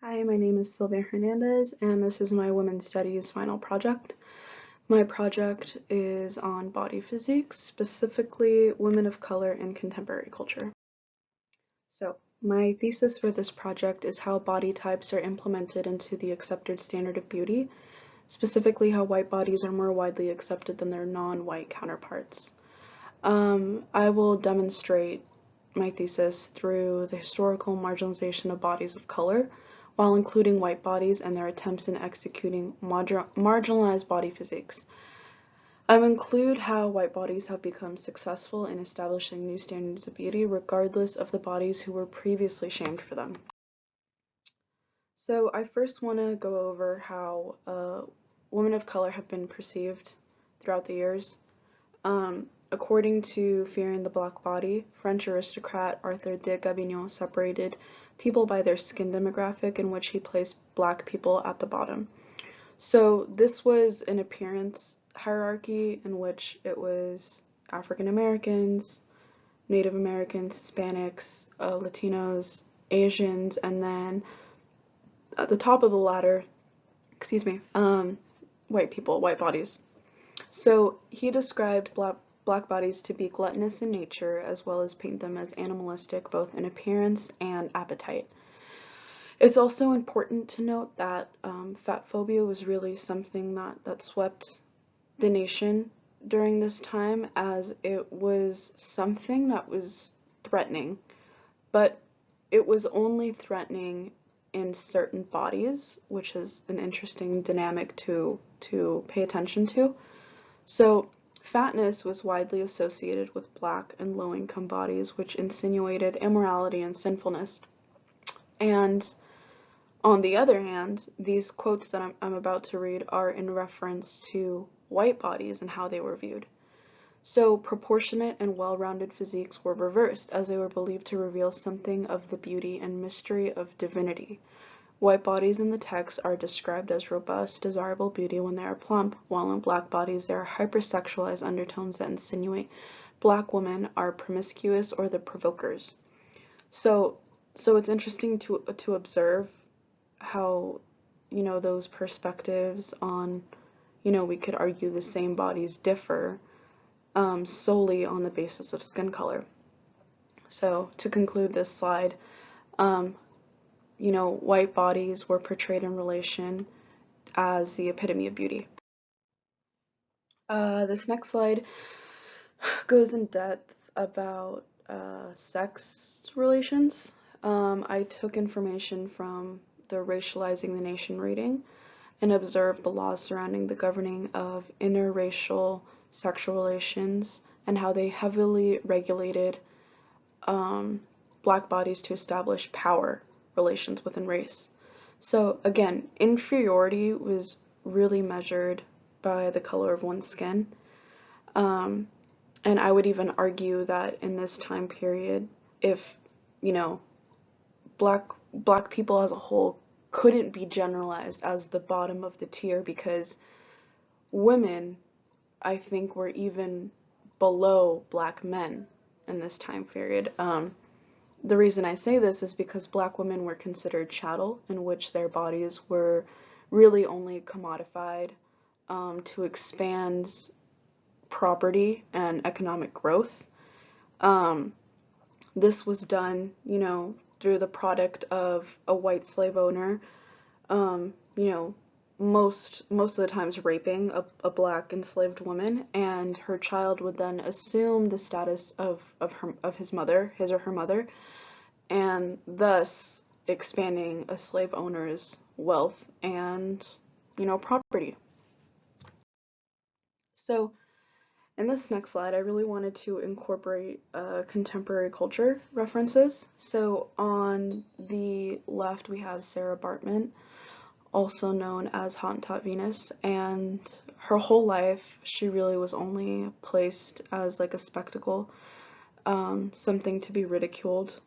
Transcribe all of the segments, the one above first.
Hi, my name is Sylvia Hernandez, and this is my Women's Studies final project. My project is on body physiques, specifically women of color in contemporary culture. So, my thesis for this project is how body types are implemented into the accepted standard of beauty, specifically how white bodies are more widely accepted than their non-white counterparts. I will demonstrate my thesis through the historical marginalization of bodies of color, while including white bodies and their attempts in executing marginalized body physiques. I will include how white bodies have become successful in establishing new standards of beauty, regardless of the bodies who were previously shamed for them. So I first want to go over how women of color have been perceived throughout the years. According to Fearing the Black Body, French aristocrat Arthur de Gavignon separated people by their skin demographic, in which he placed black people at the bottom. So this was an appearance hierarchy in which it was African Americans, Native Americans, Hispanics, Latinos, Asians, and then at the top of the ladder, white people, white bodies. So he described black bodies to be gluttonous in nature, as well as paint them as animalistic both in appearance and appetite. It's also important to note that fat phobia was really something that swept the nation during this time, as it was something that was threatening, but it was only threatening in certain bodies, which is an interesting dynamic to pay attention to. So fatness was widely associated with black and low-income bodies, which insinuated immorality and sinfulness. And on the other hand, these quotes that I'm about to read are in reference to white bodies and how they were viewed. So proportionate and well-rounded physiques were reversed, as they were believed to reveal something of the beauty and mystery of divinity. White bodies in the text are described as robust, desirable beauty when they are plump, while in black bodies there are hypersexualized undertones that insinuate black women are promiscuous or the provokers. So it's interesting to observe how, those perspectives on, we could argue the same bodies differ solely on the basis of skin color. So to conclude this slide, white bodies were portrayed in relation as the epitome of beauty. This next slide goes in depth about sex relations. I took information from the Racializing the Nation reading and observed the laws surrounding the governing of interracial sexual relations and how they heavily regulated black bodies to establish power relations within race. So again, inferiority was really measured by the color of one's skin. And I would even argue that in this time period, if, black people as a whole couldn't be generalized as the bottom of the tier, because women, I think, were even below black men in this time period. The reason I say this is because black women were considered chattel, in which their bodies were really only commodified to expand property and economic growth. This was done, through the product of a white slave owner, most of the times raping a black enslaved woman, and her child would then assume the status of his mother, his or her mother, and thus expanding a slave owner's wealth and, property. So in this next slide, I really wanted to incorporate contemporary culture references. So on the left, we have Sarah Bartman, also known as Hottentot Venus, and her whole life, she really was only placed as like a spectacle, something to be ridiculed,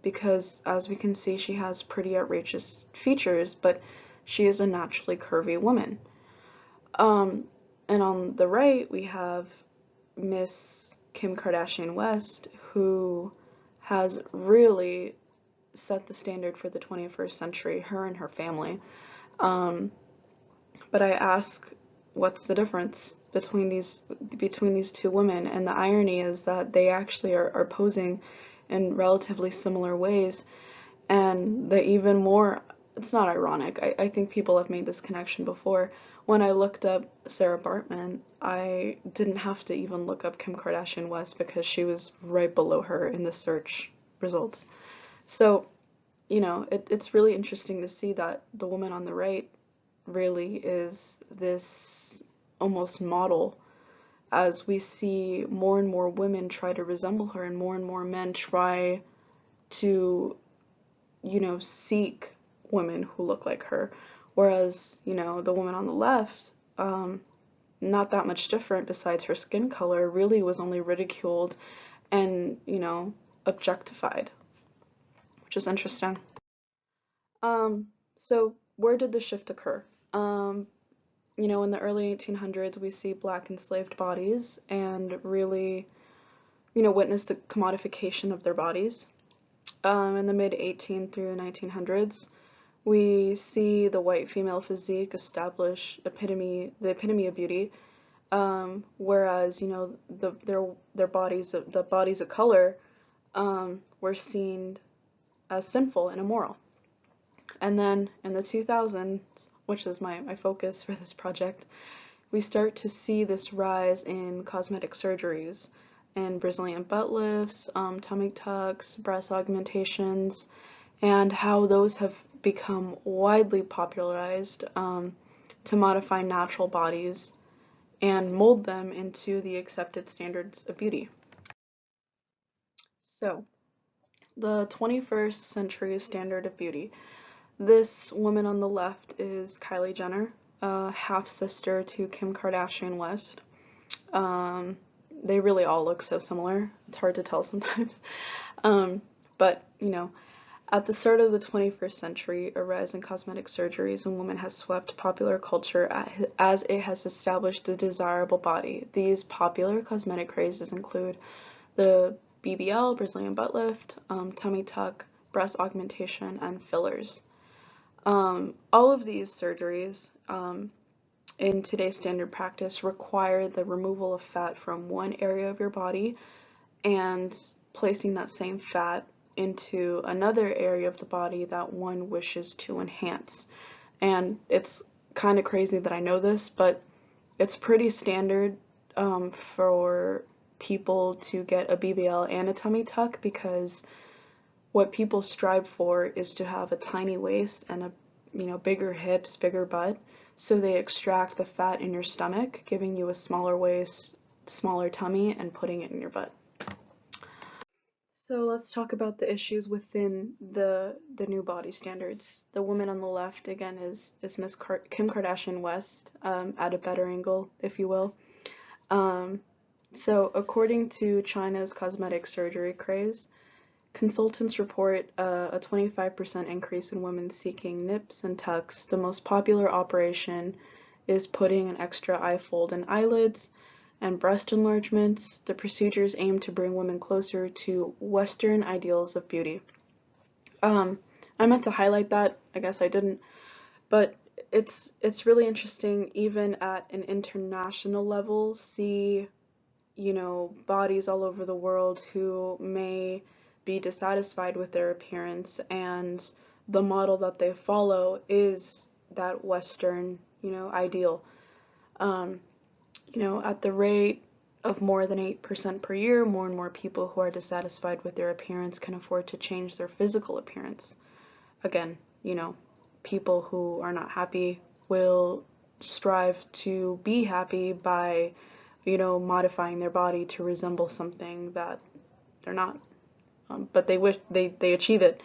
because as we can see, she has pretty outrageous features, but she is a naturally curvy woman. And on the right, we have Miss Kim Kardashian West, who has really set the standard for the 21st century, her and her family. Um, but I ask, what's the difference between these two women? And the irony is that they actually are posing in relatively similar ways. And the even more, it's not ironic, I think people have made this connection before. When I looked up Sarah Bartman, I didn't have to even look up Kim Kardashian West because she was right below her in the search results. So, it's really interesting to see that the woman on the right really is this almost model, as we see more and more women try to resemble her and more men try to, seek women who look like her. Whereas, the woman on the left, not that much different besides her skin color, really was only ridiculed and, objectified, which is interesting. So where did the shift occur? In the early 1800s, we see black enslaved bodies and really, witness the commodification of their bodies. In the mid 18 through 1900s, we see the white female physique establish the epitome of beauty, whereas their bodies, the bodies of color, were seen as sinful and immoral. And then in the 2000s, which is my focus for this project, we start to see this rise in cosmetic surgeries and Brazilian butt lifts, tummy tucks, breast augmentations, and how those have become widely popularized to modify natural bodies and mold them into the accepted standards of beauty. So, the 21st century standard of beauty. This woman on the left is Kylie Jenner, half-sister to Kim Kardashian West. They really all look so similar. It's hard to tell sometimes. But, at the start of the 21st century, a rise in cosmetic surgeries in women has swept popular culture as it has established a desirable body. These popular cosmetic crazes include the BBL, Brazilian butt lift, tummy tuck, breast augmentation, and fillers. All of these surgeries in today's standard practice require the removal of fat from one area of your body and placing that same fat into another area of the body that one wishes to enhance. And it's kind of crazy that I know this, but it's pretty standard for people to get a BBL and a tummy tuck, because what people strive for is to have a tiny waist and bigger hips, bigger butt. So they extract the fat in your stomach, giving you a smaller waist, smaller tummy, and putting it in your butt. So let's talk about the issues within the new body standards. The woman on the left, again, is Miss Kim Kardashian West, at a better angle, if you will. So according to China's cosmetic surgery craze, consultants report a 25% increase in women seeking nips and tucks. The most popular operation is putting an extra eye fold in eyelids and breast enlargements. The procedures aim to bring women closer to Western ideals of beauty. I meant to highlight that, I guess I didn't, but it's really interesting, even at an international level, see, bodies all over the world who may be dissatisfied with their appearance, and the model that they follow is that Western, ideal. At the rate of more than 8% per year, more and more people who are dissatisfied with their appearance can afford to change their physical appearance. Again, people who are not happy will strive to be happy by, modifying their body to resemble something that they're not. But they wish they achieve it.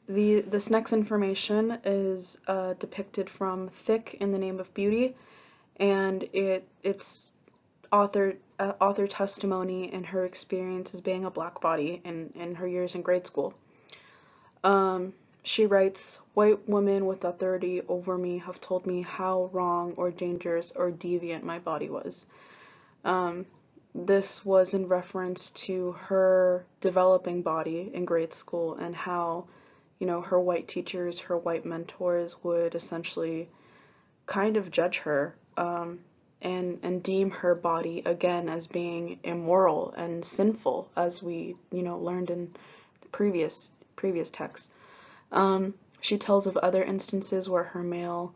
This next information is depicted from Thick in the Name of Beauty, and it's author testimony and her experience as being a black body in her years in grade school. She writes, "White women with authority over me have told me how wrong or dangerous or deviant my body was." this was in reference to her developing body in grade school and how, her white teachers, her white mentors would essentially kind of judge her, and deem her body again as being immoral and sinful, as we, learned in the previous texts. She tells of other instances where her male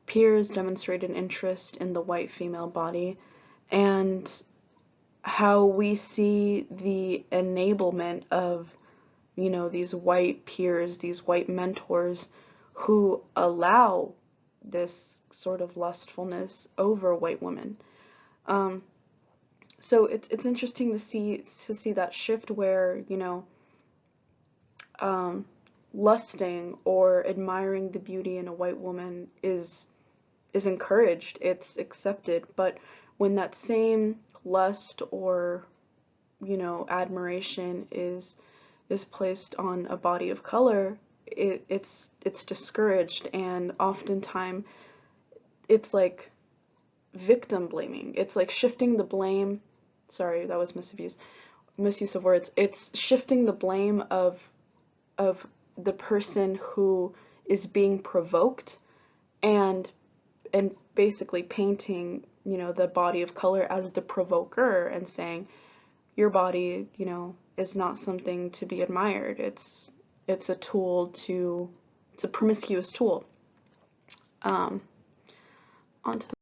peers demonstrated interest in the white female body, and how we see the enablement of, these white peers, these white mentors who allow this sort of lustfulness over white women. So it's interesting to see that shift where, lusting or admiring the beauty in a white woman is encouraged, it's accepted, but when that same lust or, admiration is placed on a body of color, it's discouraged, and oftentimes it's like victim blaming. It's like shifting the blame. Sorry, that was misuse of words. It's shifting the blame of the person who is being provoked, and basically painting, the body of color as the provoker and saying your body, is not something to be admired. It's a tool to, it's a promiscuous tool. Onto the,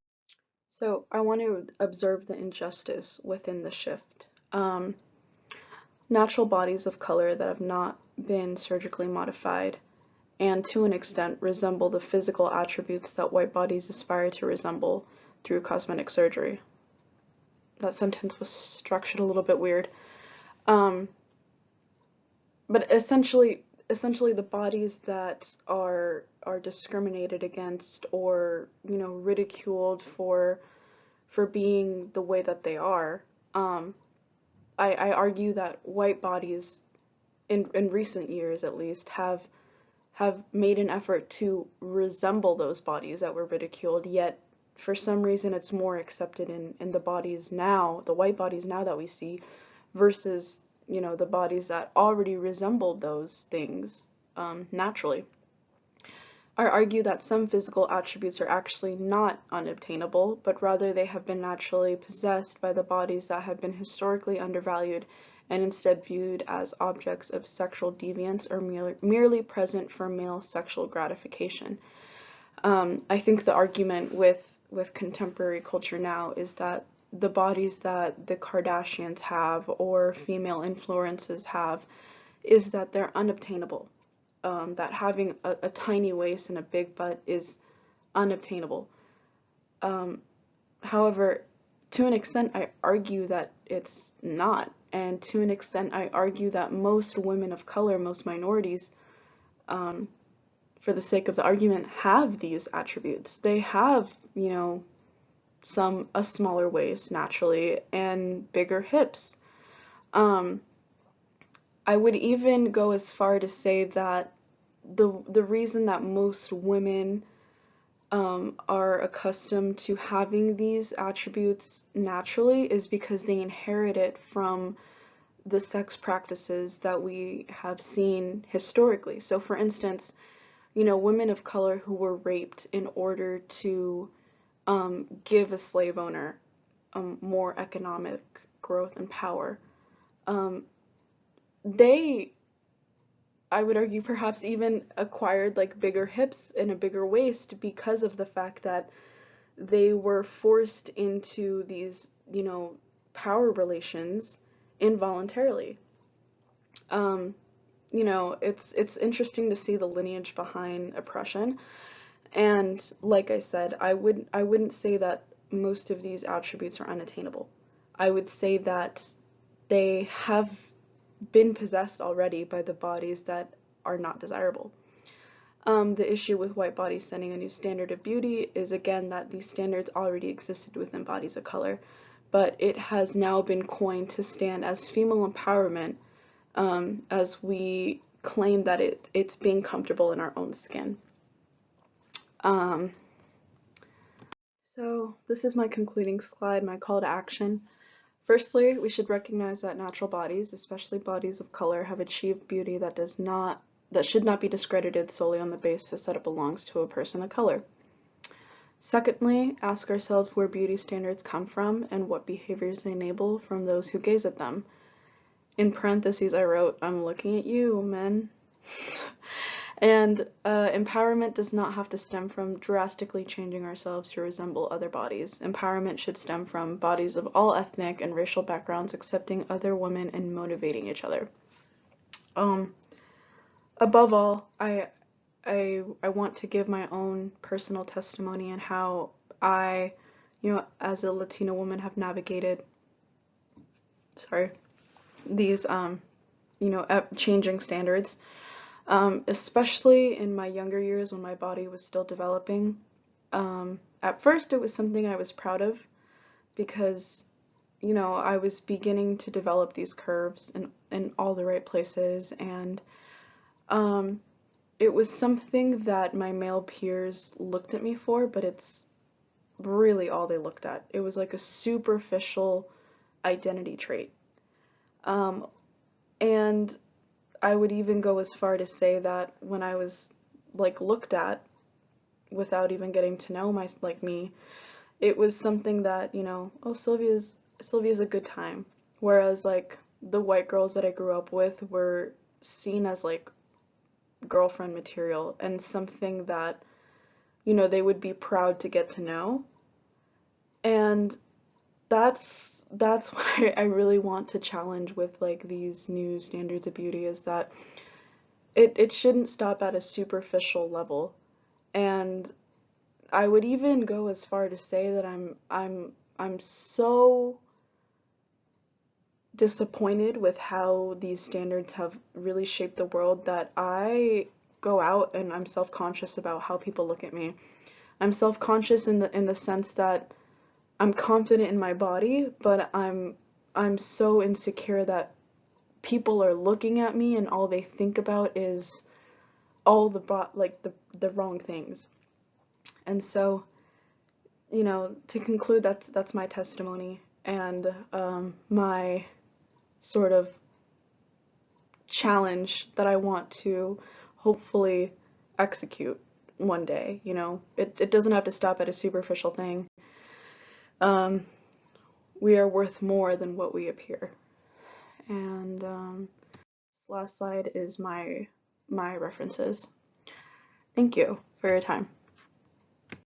so I want to observe the injustice within the shift. Natural bodies of color that have not been surgically modified and to an extent resemble the physical attributes that white bodies aspire to resemble through cosmetic surgery. That sentence was structured a little bit weird. But essentially the bodies that are discriminated against or, ridiculed for being the way that they are, I argue that white bodies in recent years at least have made an effort to resemble those bodies that were ridiculed, yet for some reason it's more accepted in the bodies now, the white bodies now that we see, versus, the bodies that already resembled those things naturally. I argue that some physical attributes are actually not unobtainable, but rather they have been naturally possessed by the bodies that have been historically undervalued and instead viewed as objects of sexual deviance or merely present for male sexual gratification. I think the argument with contemporary culture now is that the bodies that the Kardashians have or female influences have is that they're unobtainable. That having a tiny waist and a big butt is unobtainable. However, to an extent, I argue that it's not. And to an extent, I argue that most women of color, most minorities, for the sake of the argument, have these attributes. They have, a smaller waist naturally and bigger hips. I would even go as far to say that the reason that most women are accustomed to having these attributes naturally is because they inherit it from the sex practices that we have seen historically. So for instance, women of color who were raped in order to give a slave owner more economic growth and power, they, I would argue, perhaps even acquired like bigger hips and a bigger waist because of the fact that they were forced into these, power relations involuntarily. It's interesting to see the lineage behind oppression. And like I said, I wouldn't say that most of these attributes are unattainable. I would say that they have been possessed already by the bodies that are not desirable. The issue with white bodies setting a new standard of beauty is, again, that these standards already existed within bodies of color, but it has now been coined to stand as female empowerment, as we claim that it's being comfortable in our own skin. So this is my concluding slide, my call to action. Firstly, we should recognize that natural bodies, especially bodies of color, have achieved beauty that should not be discredited solely on the basis that it belongs to a person of color. Secondly, ask ourselves where beauty standards come from and what behaviors they enable from those who gaze at them. In parentheses, I wrote, "I'm looking at you, men." And empowerment does not have to stem from drastically changing ourselves to resemble other bodies. Empowerment should stem from bodies of all ethnic and racial backgrounds accepting other women and motivating each other. Above all, I want to give my own personal testimony and how I, as a Latina woman, have navigated, these, changing standards. Especially in my younger years when my body was still developing. At first, it was something I was proud of because, I was beginning to develop these curves in all the right places, and it was something that my male peers looked at me for, but it's really all they looked at. It was like a superficial identity trait. And I would even go as far to say that when I was looked at without even getting to know me, it was something that, oh, Sylvia's a good time. Whereas the white girls that I grew up with were seen as girlfriend material and something that, they would be proud to get to know. And that's what I really want to challenge with these new standards of beauty, is that it shouldn't stop at a superficial level. And I would even go as far to say that I'm so disappointed with how these standards have really shaped the world that I go out and I'm self-conscious about how people look at me. I'm self-conscious in the sense that I'm confident in my body, but I'm so insecure that people are looking at me and all they think about is all the wrong things. And so, to conclude, that's my testimony and my sort of challenge that I want to hopefully execute one day. It doesn't have to stop at a superficial thing. We are worth more than what we appear. And this last slide is my references. Thank you for your time.